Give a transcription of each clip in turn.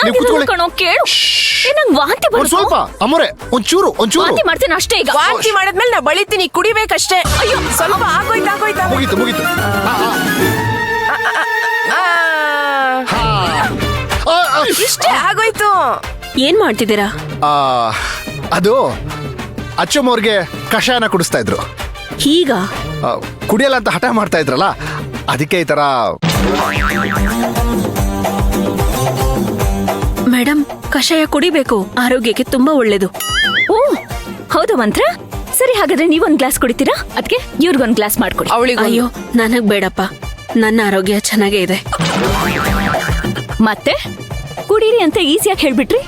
ನೀವು ಕೂತ್ಕೊಳ್ಳಿ. ಕಣೋ ಕೇಳು ನಂಗೆ ವಾಂತಿ ಒಂದ್ ಸ್ವಲ್ಪ ಅಮ್ಮೋರೆ ಒಂಚೂರು ವಾಂತಿ ಮಾಡ್ತೀನಿ ಅಷ್ಟೇ ಈಗ. ವಾಂತಿ ಮಾಡಿದ್ಮೇಲೆ ನಾ ಬಳಿತೀನಿ, ಕುಡಿಬೇಕಷ್ಟೇ. ಅಯ್ಯೋ ಸ್ವಲ್ಪ ಆಗೋಯ್ತಾ ಮುಗೀತು ಮುಗೀತು. ಇಷ್ಟೇ ಆಗೋಯ್ತು. ಏನ್ ಮಾಡ್ತಿದ್ದೀರಾ? ಅದು ಅಚ್ಚಮ್ಮ ಅವ್ರಿಗೆ ಕಷಾಯನ ಕುಡಿಸ್ತಾ ಇದ್ರು. ಈಗ ಕುಡಿಯಲ್ಲ ಅಂತ ಹಠ ಮಾಡ್ತಾ ಇದ್ರಲ್ಲ, ಅದಕ್ಕೆ ಈ ತರ. ಮೇಡಮ್, ಕಷಾಯ ಕುಡಿಬೇಕು, ಆರೋಗ್ಯಕ್ಕೆ ತುಂಬಾ ಒಳ್ಳೇದು. ಓ ಹೌದು ಮಂತ್ರ. ಸರಿ, ಹಾಗಾದ್ರೆ ನೀವೊಂದ್ ಗ್ಲಾಸ್ ಕುಡಿತೀರಾ? ಅದಕ್ಕೆ ಇವ್ರಿಗೊಂದ್ ಗ್ಲಾಸ್ ಮಾಡ್ಕೊಡಿ. ಅಯ್ಯೋ ನನಗ್ ಬೇಡಪ್ಪ, ನನ್ನ ಆರೋಗ್ಯ ಚೆನ್ನಾಗೇ ಇದೆ. ಮತ್ತೆ ಕುಡೀರಿ ಅಂತ ಈಸಿಯಾಗಿ ಹೇಳ್ಬಿಟ್ರಿ.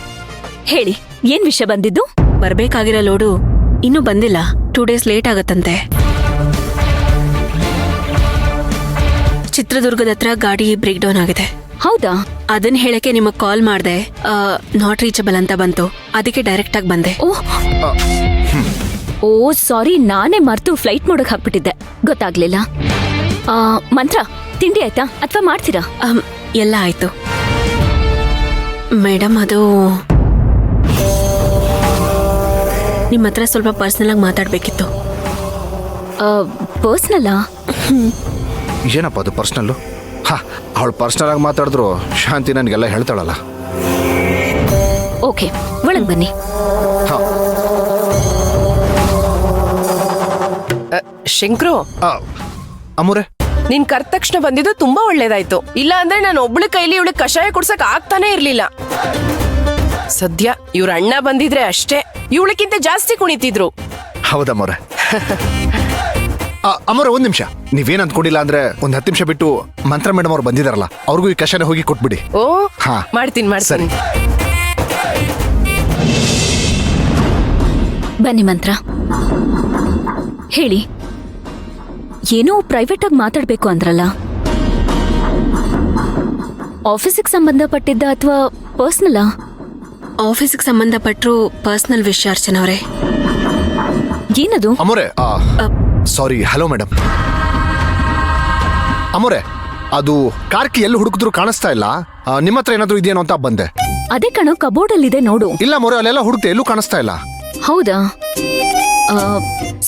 ಹೇಳಿ, ಏನ್ ವಿಷಯ ಬಂದಿದ್ದು? ಬರ್ಬೇಕಾಗಿರೋ ಲೋಡು ಇನ್ನೂ ಬಂದಿಲ್ಲ. 2 days ಲೇಟ್ ಆಗತ್ತಂತೆ. ಚಿತ್ರದುರ್ಗದ ಹತ್ರ ಗಾಡಿ ಬ್ರೇಕ್ ಡೌನ್ ಆಗಿದೆ. ಹೌದಾ? ಅದನ್ನ ಹೇಳಕ್ಕೆ ನಿಮಗ್ ಕಾಲ್ ಮಾಡ್ದೆ. ನಾಟ್ ರೀಚಬಲ್ ಅಂತ ಬಂತು, ಅದಕ್ಕೆ ಡೈರೆಕ್ಟ್ ಆಗಿ ಬಂದೆ. ಓ ಸಾರಿ, ನಾನೇ ಮರ್ತು ಫ್ಲೈಟ್ ಮೋಡಕ್ ಹಾಕ್ಬಿಟ್ಟಿದ್ದೆ, ಗೊತ್ತಾಗ್ಲಿಲ್ಲ. ಮಂತ್ರ, ತಿಂಡಿ ಆಯ್ತಾ ಅಥವಾ ಮಾಡ್ತೀರಾ? ಎಲ್ಲ ಆಯ್ತು ಮೇಡಮ್. ಅದು ನಿಮ್ಮ ಹತ್ರ ಸ್ವಲ್ಪ ಪರ್ಸನಲ್ ಆಗಿ ಮಾತಾಡ್ಬೇಕಿತ್ತು. ಪರ್ಸನಲ್ಲಾ? ಏನಪ್ಪ ಅದು ಪರ್ಸನಲ್ಲು? ಅವಳು ಪರ್ಸನಲ್ ಆಗಿ ಮಾತಾಡಿದ್ರು ಶಾಂತಿ ನನಗೆಲ್ಲ ಹೇಳ್ತಾಳಲ್ಲ. ಓಕೆ, ಒಳಗ್ ಬನ್ನಿ. ಶಂಕ್ರು, ಅಮ್ಮೋರೆ, ನೀನ್ ಕರ್ದ ತಕ್ಷಣ ಬಂದಿದ್ದು ತುಂಬಾ ಒಳ್ಳೇದಾಯ್ತು. ಇಲ್ಲ ಅಂದ್ರೆ ನಾನು ಒಬ್ಳ ಕೈಲಿ ಇವಳಿಗೆ ಕಷಾಯ ಕುಡ್ಸಕ್ ಆಗ್ತಾನೆ ಇರ್ಲಿಲ್ಲ. ಸದ್ಯ ಇವ್ರ ಅಣ್ಣ ಬಂದಿದ್ರೆ ಅಷ್ಟೇ ಇವಳಕ್ಕಿಂತ ಜಾಸ್ತಿ ಕುಣಿತಿದ್ರು. ಹೌದಮ್ಮೋರೆ. ಅಮ್ಮೋರೆ, ಒಂದ್ ನಿಮಿಷ. ನೀವೇನ್ ಅಂದ್ಕೊಂಡಿಲ್ಲ ಅಂದ್ರೆ ಒಂದ್ 10 ನಿಮಿಷ ಬಿಟ್ಟು ಮಂತ್ರ ಮೇಡಮ್ ಅವ್ರು ಬಂದಿದಾರಲ್ಲ, ಅವ್ರಿಗೂ ಈ ಕಷಾಯ ಹೋಗಿ ಕೊಟ್ಬಿಡಿ. ಓ ಹಾ, ಮಾಡ್ತೀನಿ. ಬನ್ನಿ ಮಂತ್ರ, ಹೇಳಿ. ಏನೋ ಪ್ರೈವೇಟ್ ಆಗಿ ಮಾತಾಡ್ಬೇಕು ಅಂದ್ರಲ್ಲ, ಆಫೀಸಿಗೆ ಸಂಬಂಧಪಟ್ಟಿದ್ದ ಅಥವಾ ಪರ್ಸನಲಾ? ಆಫೀಸಿಗೆ ಸಂಬಂಧಪಟ್ಟರು ಪರ್ಸನಲ್ ವಿಷಯ ಅರ್ಚನಾ ಅವರೇ. ಏನದು? ಅಮ್ಮೋರೆ, ಸಾರಿ. Hello madam. ಅಮ್ಮೋರೆ, ಅದು ಕಾರ್ಕಿ ಎಲ್ಲಿ ಹುಡುಕಿದ್ರು ಕಾಣಿಸ್ತಾ ಇಲ್ಲ. ನಿಮ್ಮ ಹತ್ರ ಏನಾದ್ರು ಇದೆಯೇನೋ ಅಂತ ಬಂದೆ. ಅದೇ ಕಣೋ, ಕಬೋರ್ಡ್ ಅಲ್ಲಿ ಇದೆ ನೋಡು. ಇಲ್ಲ ಮೊರೆ, ಅಲ್ಲೆಲ್ಲ ಹುಡುಕ್ತೆ, ಎಲ್ಲೂ ಕಾಣಿಸ್ತಾ ಇಲ್ಲ. ಹೌದಾ?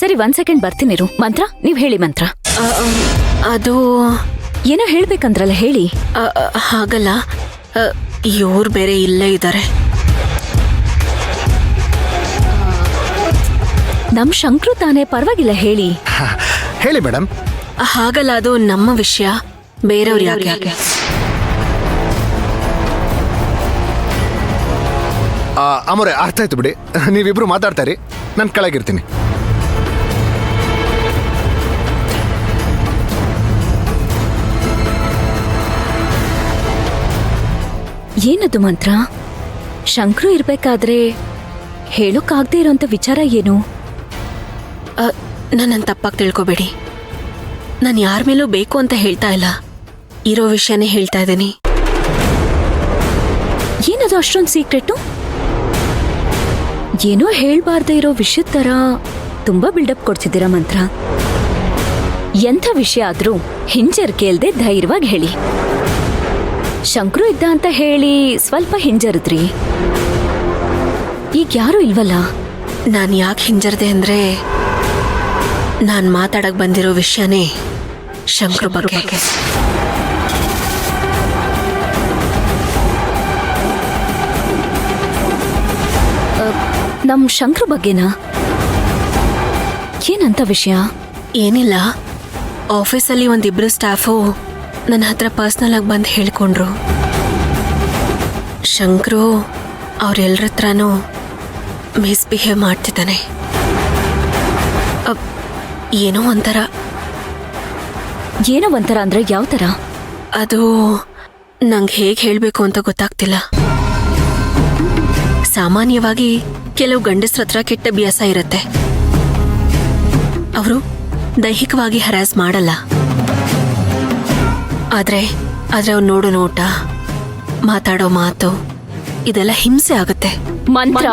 ಸರಿ, 1 ಸೆಕೆಂಡ್ ಬರ್ತೀನಿರು. ಮಂತ್ರ, ನೀವ್ ಹೇಳಿ ಮಂತ್ರ. ಅದು ಏನೋ ಹೇಳ್ಬೇಕಂದ್ರಲ್ಲ, ಹೇಳಿ. ಹಾಗಲ್ಲ, ಇವ್ರು ಬೇರೆ ಇಲ್ಲೇ ಇದ್ದಾರೆ. ನಮ್ ಶಂಕ್ರು ತಾನೇ, ಪರವಾಗಿಲ್ಲ ಹೇಳಿ. ಹೇಳಿ ಮೇಡಮ್. ಹಾಗಲ್ಲ, ಅದು ನಮ್ಮ ವಿಷಯ, ಬೇರೆಯವ್ರು ಯಾಕೆ? ಅಮ್ಮೋರೆ, ಅರ್ಥ ಆಯ್ತು ಬಿಡಿ. ನೀವಿಬ್ರು ಮಾತಾಡ್ತಾರಿ, ನಾನು ಕೆಳಗಿರ್ತೀನಿ. ಏನದು ಮಂತ್ರ? ಶಂಕ್ರು ಇರ್ಬೇಕಾದ್ರೆ ಹೇಳೋಕ್ಕಾಗದೇ ಇರೋಂಥ ವಿಚಾರ ಏನು? ನನ್ನನ್ನು ತಪ್ಪಾಗಿ ತಿಳ್ಕೊಬೇಡಿ. ನಾನು ಯಾರ ಮೇಲೂ ಬೇಕು ಅಂತ ಹೇಳ್ತಾ ಇಲ್ಲ, ಇರೋ ವಿಷಯನೇ ಹೇಳ್ತಾ ಇದ್ದೀನಿ. ಏನದು ಅಷ್ಟೊಂದು ಸೀಕ್ರೆಟು? ಏನೋ ಹೇಳ್ಬಾರ್ದೇ ಇರೋ ವಿಷಯದ ಥರ ತುಂಬಾ ಬಿಲ್ಡಪ್ ಕೊಡ್ತಿದ್ದೀರಾ ಮಂತ್ರ. ಎಂಥ ವಿಷಯ ಆದ್ರೂ ಹಿಂಜರಿಕೆ ಇಲ್ದೆ ಧೈರ್ಯವಾಗಿ ಹೇಳಿ. ಶಂಕ್ರು ಇದ್ದ ಅಂತ ಹೇಳಿ ಸ್ವಲ್ಪ ಹಿಂಜರಿದ್ರಿ, ಈಗ ಯಾರೂ ಇಲ್ವಲ್ಲ. ನಾನು ಯಾಕೆ ಹಿಂಜರಿದೆ ಅಂದ್ರೆ, ನಾನು ಮಾತಾಡಕ್ ಬಂದಿರೋ ವಿಷಯನೇ ಶಂಕ್ರು ಬಗ್ಗೆ. ನಮ್ ಶಂಕ್ರು ಬಗ್ಗೆನಾ? ಏನಂತ ವಿಷಯ? ಏನಿಲ್ಲ, ಆಫೀಸಲ್ಲಿ ಒಂದಿಬ್ರು ಸ್ಟಾಫು ನನ್ನ ಹತ್ರ ಪರ್ಸ್ನಲ್ ಆಗಿ ಬಂದು ಹೇಳ್ಕೊಂಡ್ರು. ಶಂಕ್ರು ಅವ್ರೆಲ್ರ ಹತ್ರನೂ ಮಿಸ್ಬಿಹೇವ್ ಮಾಡ್ತಿದ್ದಾನೆ. ಏನೋ ಒಂಥರ ಅಂದ್ರೆ ಯಾವ ಥರ? ಅದು ನಂಗೆ ಹೇಗೆ ಹೇಳಬೇಕು ಅಂತ ಗೊತ್ತಾಗ್ತಿಲ್ಲ. ಸಾಮಾನ್ಯವಾಗಿ ಕೆಲವು ಗಂಡಸ್ರ ಹತ್ರ ಕೆಟ್ಟ ಅಭ್ಯಾಸ ಇರುತ್ತೆ. ಅವರು ದೈಹಿಕವಾಗಿ ಹರಾಸ್ ಮಾಡಲ್ಲ, ಆದ್ರೆ ಅವ್ರು ನೋಡೋ ನೋಟ, ಮಾತಾಡೋ ಮಾತು, ಇದೆಲ್ಲ ಹಿಂಸೆ ಆಗುತ್ತೆ. ಮಂತ್ರ